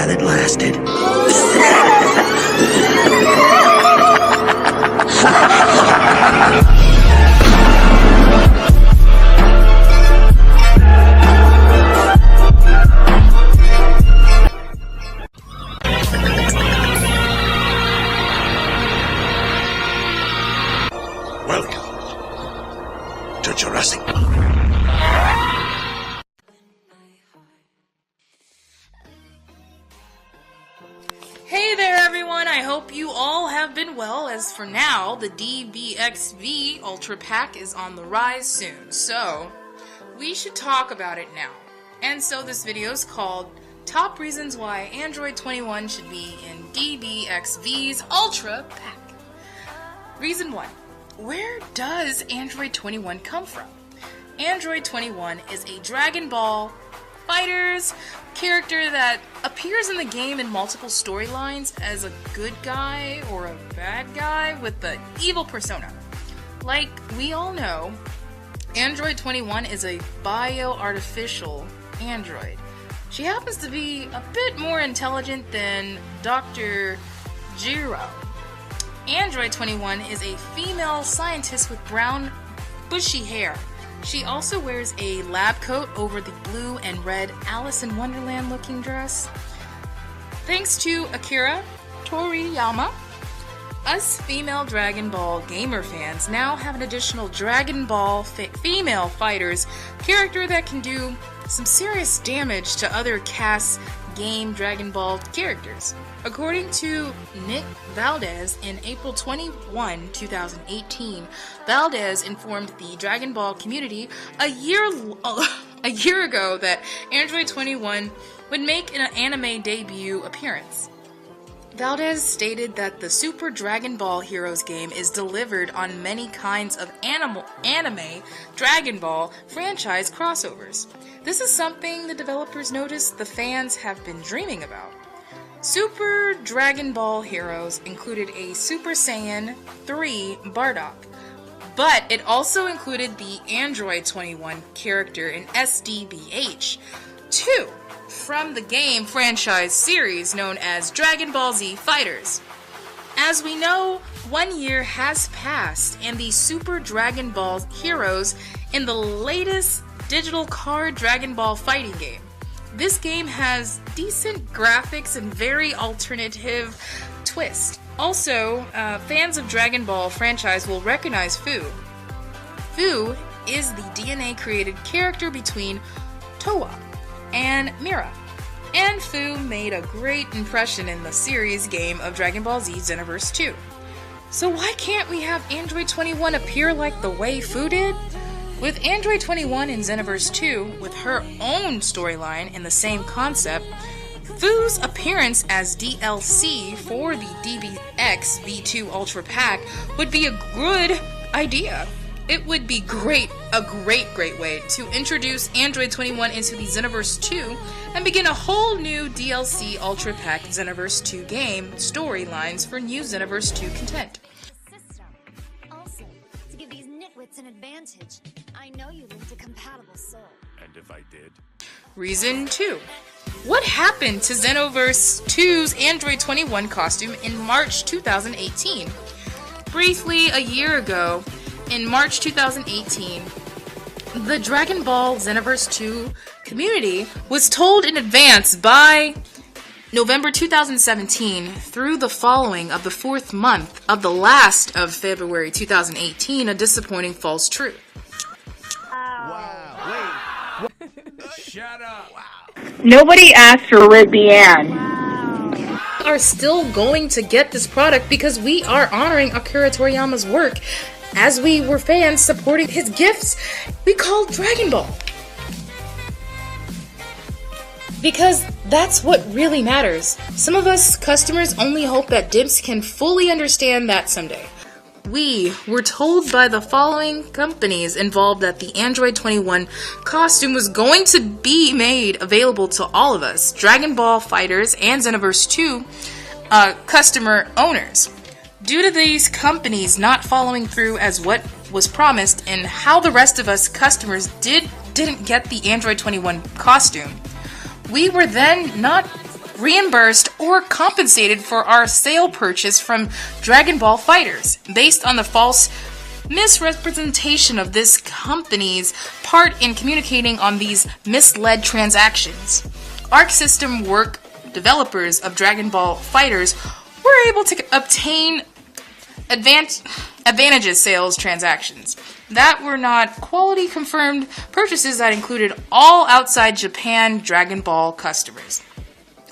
while it lasted. Welcome to Jurassic Park. Hey there everyone, I hope you all have been well, as for now, the DBXV Ultra Pack is on the rise soon, so we should talk about it now. And so this video is called Top Reasons Why Android 21 Should Be in DBXV's Ultra Pack. Reason 1. Where does Android 21 come from? Android 21 is a Dragon Ball Fighters character that appears in the game in multiple storylines as a good guy or a bad guy with the evil persona. Like we all know, Android 21 is a bio-artificial android. She happens to be a bit more intelligent than Dr. Jiro. Android 21 is a female scientist with brown, bushy hair. She also wears a lab coat over the blue and red Alice in Wonderland looking dress. Thanks to Akira Toriyama, us female Dragon Ball gamer fans now have an additional Dragon Ball female fighters character that can do some serious damage to other cast game Dragon Ball characters. According to Nick Valdez, in April 21, 2018, Valdez informed the Dragon Ball community a year ago that Android 21 would make an anime debut appearance. Valdez stated that the Super Dragon Ball Heroes game is delivered on many kinds of anime Dragon Ball franchise crossovers. This is something the developers noticed the fans have been dreaming about. Super Dragon Ball Heroes included a Super Saiyan 3 Bardock, but it also included the Android 21 character in SDBH 2 from the game franchise series known as Dragon Ball Z Fighters. As we know, 1 year has passed and the Super Dragon Ball Heroes in the latest digital card Dragon Ball fighting game. This game has decent graphics and very alternative twist. Also, fans of Dragon Ball franchise will recognize Fu. Fu is the DNA-created character between Towa and Mira. And Fu made a great impression in the series game of Dragon Ball Z Xenoverse 2. So why can't we have Android 21 appear like the way Fu did? With Android 21 in Xenoverse 2, with her own storyline and the same concept, Fu's appearance as DLC for the DBX V2 Ultra Pack would be a good idea. It would be a great way to introduce Android 21 into the Xenoverse 2 and begin a whole new DLC Ultra Pack Xenoverse 2 game storylines for new Xenoverse 2 content. Also, to give these nitwits an advantage, I know you linked a compatible soul. And if I did? Reason 2. What happened to Xenoverse 2's Android 21 costume in March 2018? Briefly, a year ago, in March 2018, the Dragon Ball Xenoverse 2 community was told in advance by November 2017 through the following of the 4th month of the last of February 2018, a disappointing false truth. Wow. Wait. Shut up. Wow. Nobody asked for Ribian. We are still going to get this product because we are honoring Akira Toriyama's work as we were fans supporting his gifts we called Dragon Ball. Because that's what really matters. Some of us customers only hope that DIMS can fully understand that someday. We were told by the following companies involved that the Android 21 costume was going to be made available to all of us, Dragon Ball fighters and Xenoverse 2 customer owners. Due to these companies not following through as what was promised and how the rest of us customers didn't get the Android 21 costume, we were then not reimbursed, or compensated for our sale purchase from Dragon Ball Fighters, based on the false misrepresentation of this company's part in communicating on these misled transactions. Arc System Work developers of Dragon Ball Fighters were able to obtain advantages sales transactions that were not quality confirmed purchases that included all outside Japan Dragon Ball customers.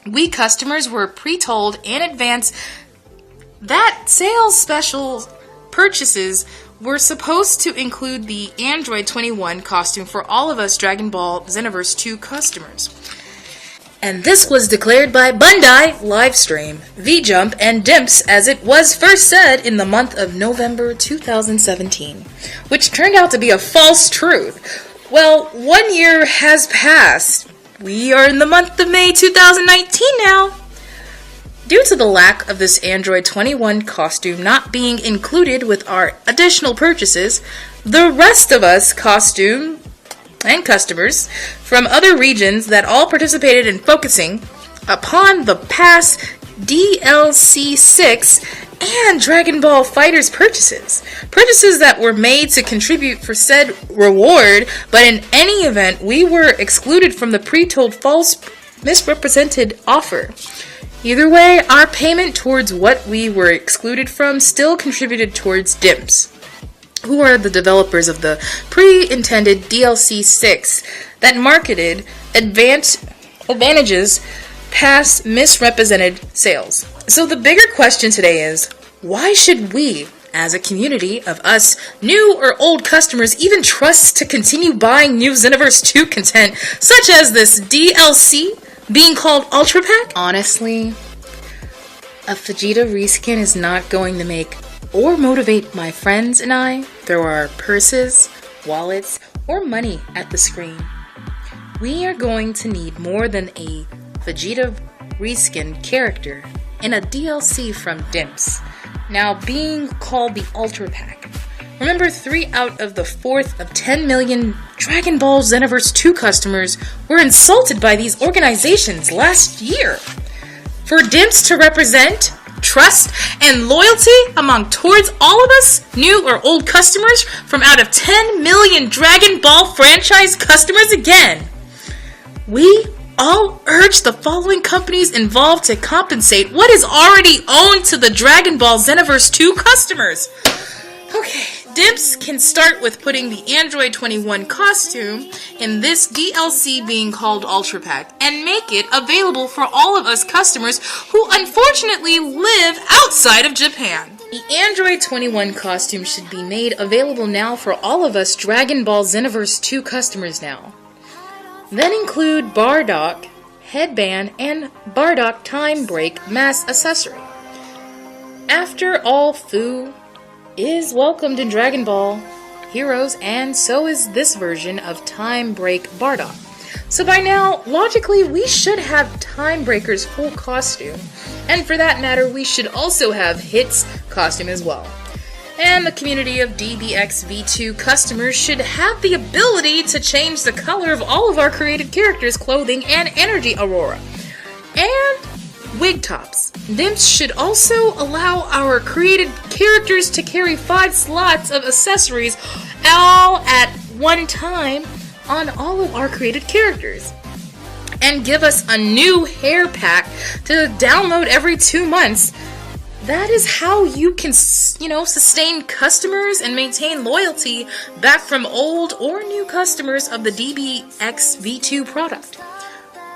We customers were pre-told in advance that sales special purchases were supposed to include the Android 21 costume for all of us Dragon Ball Xenoverse 2 customers. And this was declared by Bandai, Livestream, V-Jump, and Dimps as it was first said in the month of November 2017, which turned out to be a false truth. Well, 1 year has passed. We are in the month of May 2019 now. Due to the lack of this Android 21 costume not being included with our additional purchases, the rest of us costume and customers from other regions that all participated in focusing upon the past DLC 6 and Dragon Ball Fighters purchases that were made to contribute for said reward, but in any event, we were excluded from the pre-told false misrepresented offer. Either way, our payment towards what we were excluded from still contributed towards Dimps, who are the developers of the pre-intended DLC 6 that marketed advantages past misrepresented sales. So the bigger question today is, why should we, as a community of us new or old customers, even trust to continue buying new Xenoverse 2 content, such as this DLC being called Ultra Pack? Honestly, a Vegeta reskin is not going to make or motivate my friends and I throw our purses, wallets, or money at the screen. We are going to need more than a Vegeta reskin character in a DLC from Dimps, now being called the Ultra Pack. Remember, 3 out of the 4th of 10 million Dragon Ball Xenoverse 2 customers were insulted by these organizations last year. For Dimps to represent trust and loyalty towards all of us, new or old customers, from out of 10 million Dragon Ball franchise customers again, we all urge the following companies involved to compensate what is already owed to the Dragon Ball Xenoverse 2 customers. Okay, Dimps can start with putting the Android 21 costume in this DLC being called Ultra Pack and make it available for all of us customers who unfortunately live outside of Japan. The Android 21 costume should be made available now for all of us Dragon Ball Xenoverse 2 customers now. Then include Bardock headband and Bardock time break mask accessory. After all, Fu is welcomed in Dragon Ball Heroes, and so is this version of Time Break Bardock. So by now, logically, we should have Time Breaker's full costume, and for that matter, we should also have Hit's costume as well. And the community of DBX V2 customers should have the ability to change the color of all of our created characters' clothing and energy aurora. And wig tops. Dimps should also allow our created characters to carry 5 slots of accessories all at one time on all of our created characters. And give us a new hair pack to download every 2 months. That is how you can, sustain customers and maintain loyalty back from old or new customers of the DBX V2 product.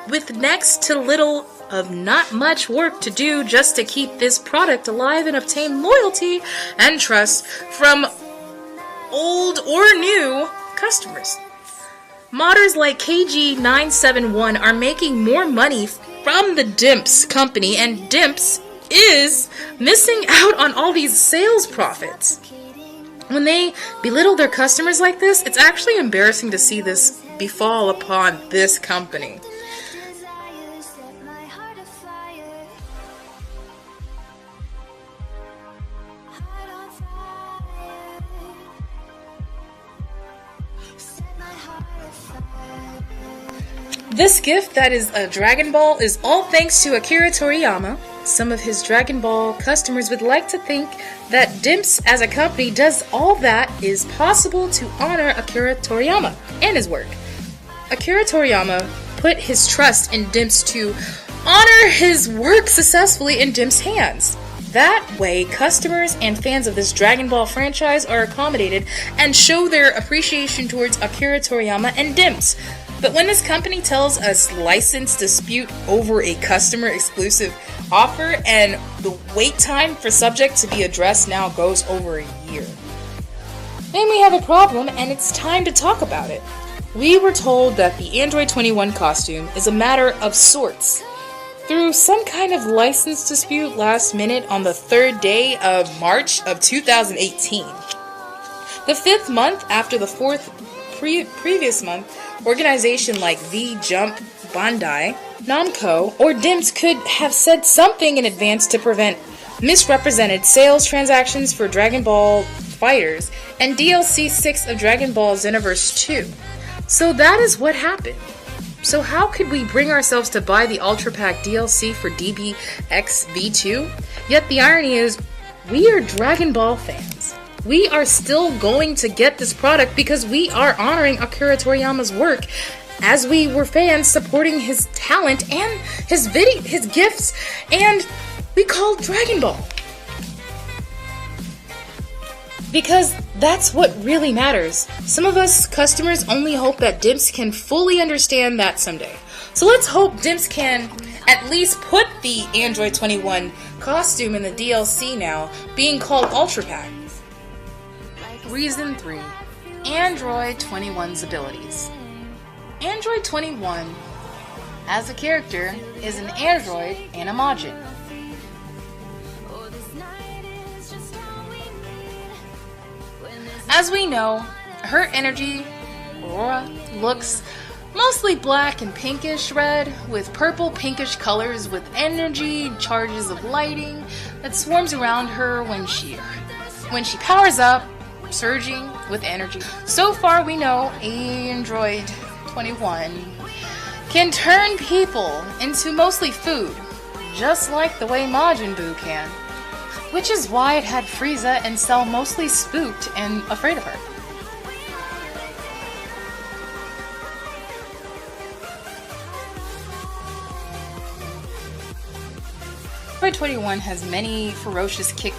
With next to little of not much work to do just to keep this product alive and obtain loyalty and trust from old or new customers. Modders like KG971 are making more money from the Dimps company, and Dimps is missing out on all these sales profits. When they belittle their customers like this, it's actually embarrassing to see this befall upon this company. This gift that is a Dragon Ball is all thanks to Akira Toriyama. Some of his Dragon Ball customers would like to think that Dimps as a company does all that is possible to honor Akira Toriyama and his work. Akira Toriyama put his trust in Dimps to honor his work successfully in Dimps' hands. That way, customers and fans of this Dragon Ball franchise are accommodated and show their appreciation towards Akira Toriyama and Dimps. But when this company tells us license dispute over a customer exclusive offer and the wait time for subject to be addressed now goes over a year, then we have a problem and it's time to talk about it. We were told that the Android 21 costume is a matter of sorts. Through some kind of license dispute last minute on the 3rd day of March of 2018. The 5th month after the 4th previous month, organization like V-Jump, Bandai, Namco, or Dimps could have said something in advance to prevent misrepresented sales transactions for Dragon Ball FighterZ and DLC 6 of Dragon Ball Xenoverse 2. So that is what happened. So how could we bring ourselves to buy the Ultra Pack DLC for DBX V2? Yet the irony is, we are Dragon Ball fans. We are still going to get this product because we are honoring Akira Toriyama's work as we were fans supporting his talent and his gifts, and we called Dragon Ball. Because that's what really matters. Some of us customers only hope that Dimps can fully understand that someday. So let's hope Dimps can at least put the Android 21 costume in the DLC now, being called Ultra Pack. Reason 3. Android 21's abilities. Android 21, as a character, is an android and a Majin. As we know, her energy, aura, looks mostly black and pinkish red, with purple pinkish colors with energy charges of lighting that swarms around her when she powers up, surging with energy. So far we know Android 21 can turn people into mostly food, just like the way Majin Buu can. Which is why it had Frieza and Cell mostly spooked and afraid of her. Android 21 has many ferocious kick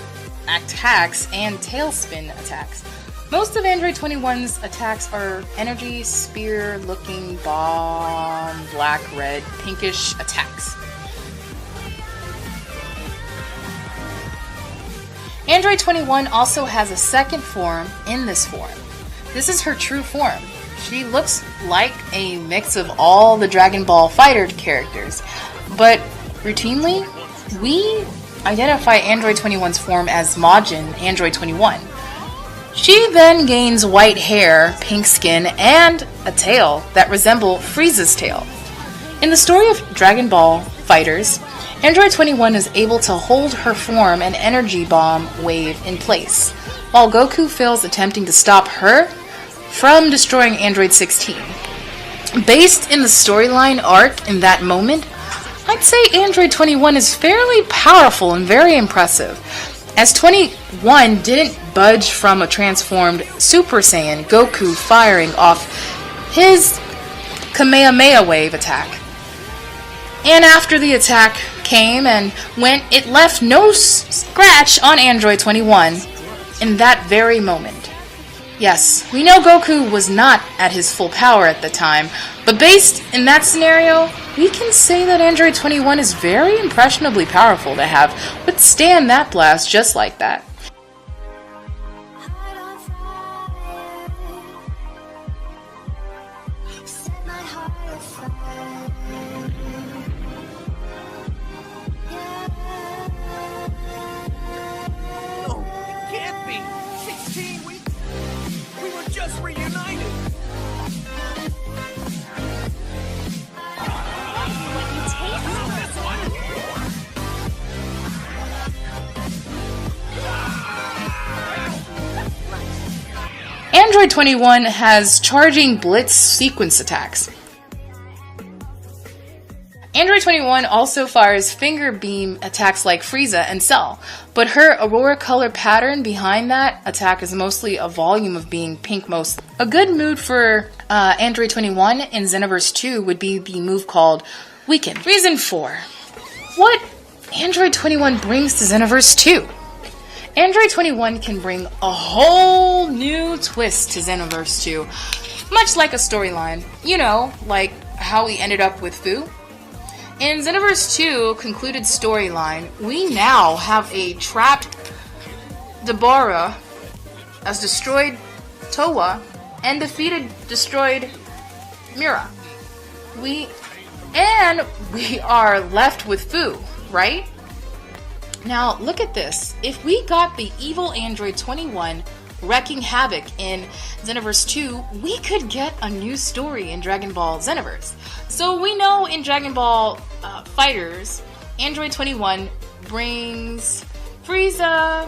attacks and tailspin attacks. Most of Android 21's attacks are energy, spear-looking, bomb, black, red, pinkish attacks. Android 21 also has a second form in this form. This is her true form. She looks like a mix of all the Dragon Ball Fighter characters, but routinely, we identify Android 21's form as Majin Android 21. She then gains white hair, pink skin, and a tail that resemble Frieza's tail. In the story of Dragon Ball FighterZ, Android 21 is able to hold her form and energy bomb wave in place, while Goku fails attempting to stop her from destroying Android 16. Based in the storyline arc in that moment, I'd say Android 21 is fairly powerful and very impressive, as 21 didn't budge from a transformed Super Saiyan Goku firing off his Kamehameha wave attack. And after the attack came and went, it left no scratch on Android 21 in that very moment. Yes, we know Goku was not at his full power at the time, but based in that scenario, we can say that Android 21 is very impressionably powerful to have withstand that blast just like that. Android 21 has charging blitz sequence attacks. Android 21 also fires finger beam attacks like Frieza and Cell, but her aurora color pattern behind that attack is mostly a volume of being pink most. A good mood for Android 21 in Xenoverse 2 would be the move called Weaken. Reason 4. What Android 21 brings to Xenoverse 2? Android 21 can bring a whole new twist to Xenoverse 2, much like a storyline. You know, like how we ended up with Fu. In Xenoverse 2 concluded storyline, we now have a trapped Deborah as destroyed Towa and destroyed Mira. We are left with Fu, right? Now look at this. If we got the evil Android 21 wreaking havoc in Xenoverse 2, we could get a new story in Dragon Ball Xenoverse. So we know in Dragon Ball Fighters, Android 21 brings Frieza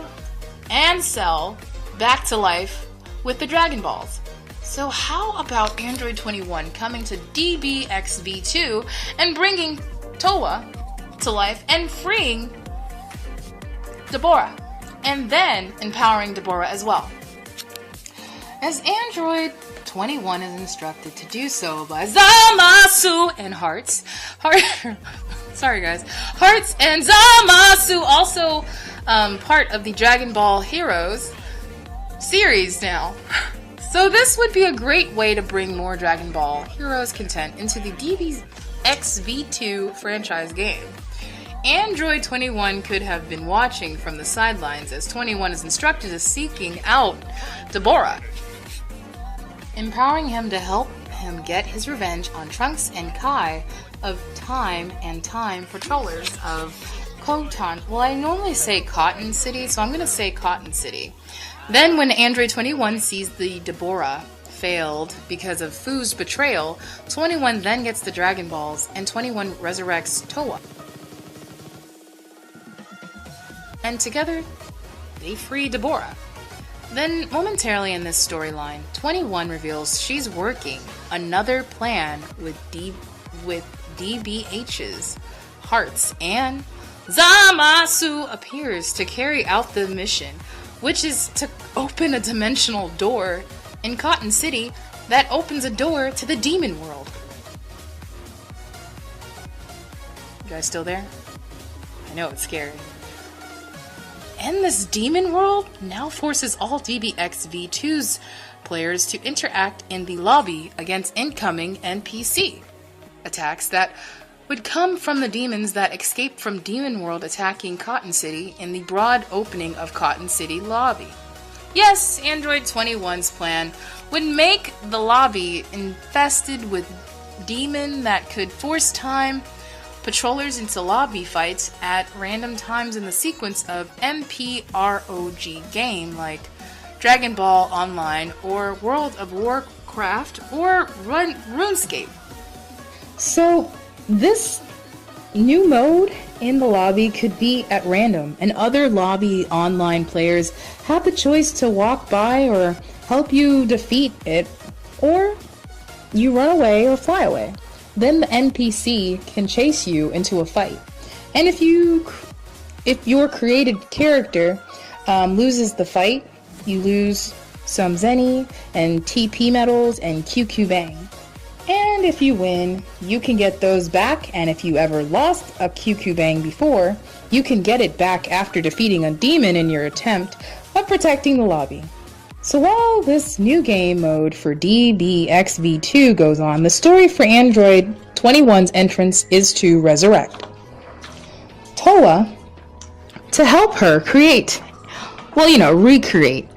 and Cell back to life with the Dragon Balls. So how about Android 21 coming to DBXV2 and bringing Towa to life and freeing Deborah, and then empowering Deborah as well, as Android 21 is instructed to do so by Zamasu and Hearts and Zamasu, also part of the Dragon Ball Heroes series now. So this would be a great way to bring more Dragon Ball Heroes content into the DBXV2 franchise game. Android 21 could have been watching from the sidelines as 21 is instructed as seeking out Deborah, empowering him to help him get his revenge on Trunks and Kai of Time and Time Patrollers of Kotan. Well, I normally say Cotton City, so I'm going to say Cotton City. Then when Android 21 sees the Deborah failed because of Fu's betrayal, 21 then gets the Dragon Balls and 21 resurrects Towa. And together, they free Deborah. Then, momentarily in this storyline, 21 reveals she's working another plan with DBH's Hearts, and Zamasu appears to carry out the mission, which is to open a dimensional door in Cotton City that opens a door to the demon world. You guys still there? I know it's scary. And this demon world now forces all DBXV2's players to interact in the lobby against incoming NPC attacks that would come from the demons that escaped from Demon World attacking Cotton City in the broad opening of Cotton City lobby. Yes, Android 21's plan would make the lobby infested with demon that could force time patrollers into lobby fights at random times in the sequence of MPROG game like Dragon Ball Online or World of Warcraft or RuneScape. So this new mode in the lobby could be at random, and other lobby online players have the choice to walk by or help you defeat it, or you run away or fly away. Then the NPC can chase you into a fight. And if your created character loses the fight, you lose some Zenny and TP medals and QQ Bang. And if you win, you can get those back, and if you ever lost a QQ Bang before, you can get it back after defeating a demon in your attempt of protecting the lobby. So while this new game mode for DBXV2 goes on, the story for Android 21's entrance is to resurrect Towa to help her recreate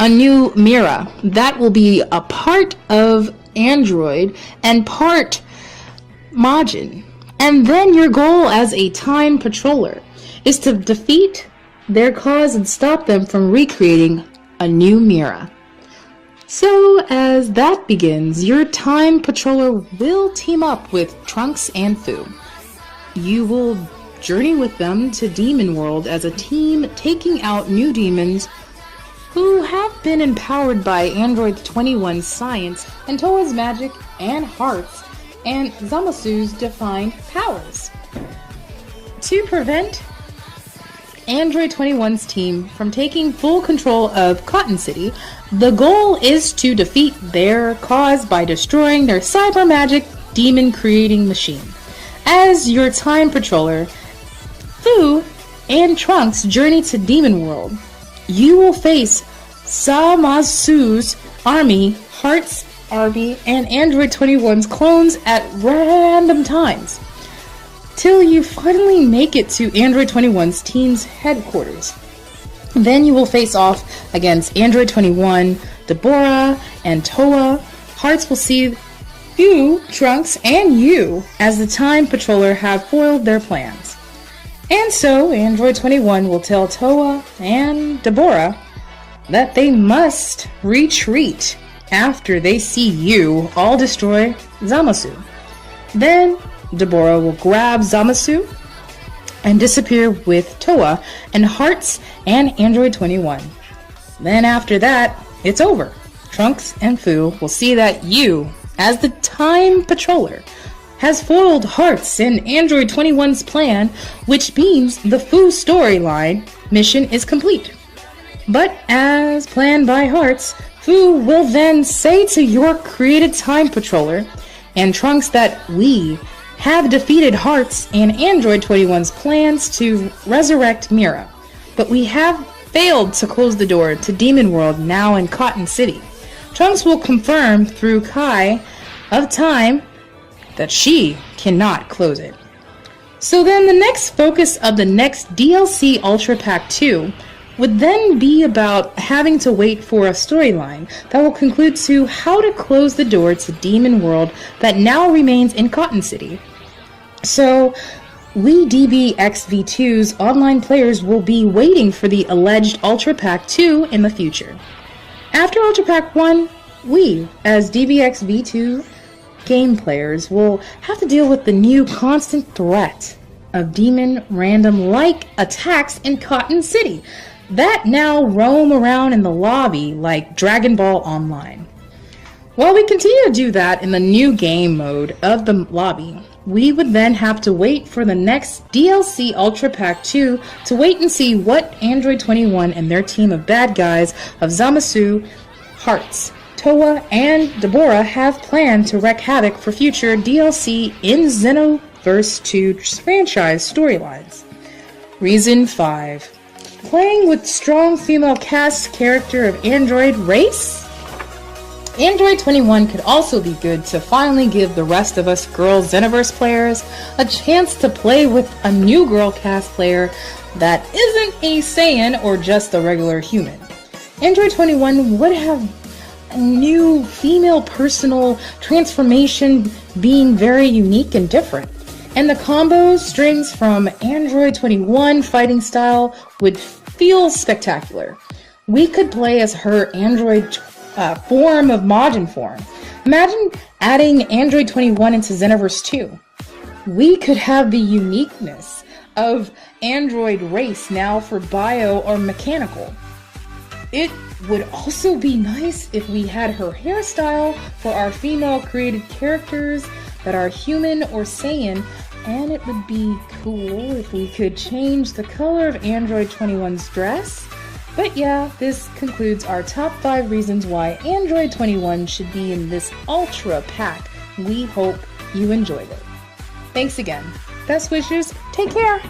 a new Mira that will be a part of Android and part Majin. And then your goal as a time patroller is to defeat their cause and stop them from recreating a new Mira. So as that begins, your time patroller will team up with Trunks and Fu. You will journey with them to Demon World as a team, taking out new demons who have been empowered by Android 21's science and Towa's magic and Hearts and Zamasu's defined powers. to prevent Android 21's team from taking full control of Cotton City, the goal is to defeat their cause by destroying their cyber magic demon creating machine. As your time patroller, Fu and Trunks journey to Demon World. You will face Zamasu's army, Heart's army, and Android 21's clones at random times, till you finally make it to Android 21's team's headquarters. Then you will face off against Android 21, Deborah, and Toa. Hearts will see you, Trunks, and you, as the Time Patroller, have foiled their plans. And so, Android 21 will tell Toa and Deborah that they must retreat after they see you all destroy Zamasu. Then, Deborah will grab Zamasu and disappear with Toa and Hearts and Android 21. Then after that, it's over. Trunks and Fu will see that you, as the Time Patroller, has foiled Hearts and Android 21's plan, which means the Fu storyline mission is complete. But as planned by Hearts, Fu will then say to your created Time Patroller and Trunks that we have defeated Hearts and Android 21's plans to resurrect Mira, but we have failed to close the door to Demon World now in Cotton City. Trunks will confirm through Kai of Time that she cannot close it. So then the next focus of the next DLC Ultra Pack 2 would then be about having to wait for a storyline that will conclude to how to close the door to Demon World that now remains in Cotton City. So, we DBXV2's online players will be waiting for the alleged Ultra Pack 2 in the future. After Ultra Pack 1, we, as DBXV2 game players, will have to deal with the new constant threat of demon random-like attacks in Cotton City that now roam around in the lobby like Dragon Ball Online. While we continue to do that in the new game mode of the lobby, we would then have to wait for the next DLC Ultra Pack 2 to wait and see what Android 21 and their team of bad guys of Zamasu, Hearts, Toa, and Deborah have planned to wreak havoc for future DLC in Xenoverse 2 franchise storylines. Reason 5. Playing with strong female cast character of Android race? Android 21 could also be good to finally give the rest of us girl Xenoverse players a chance to play with a new girl cast player that isn't a Saiyan or just a regular human. Android 21 would have a new female personal transformation being very unique and different. And the combo strings from Android 21 fighting style would feel spectacular. We could play as her Android form of Majin form. Imagine adding Android 21 into Xenoverse 2. We could have the uniqueness of Android race now for bio or mechanical. It would also be nice if we had her hairstyle for our female created characters that are human or Saiyan, and it would be cool if we could change the color of Android 21's dress. But yeah, this concludes our top 5 reasons why Android 21 should be in this Ultra Pack. We hope you enjoyed it. Thanks again. Best wishes. Take care.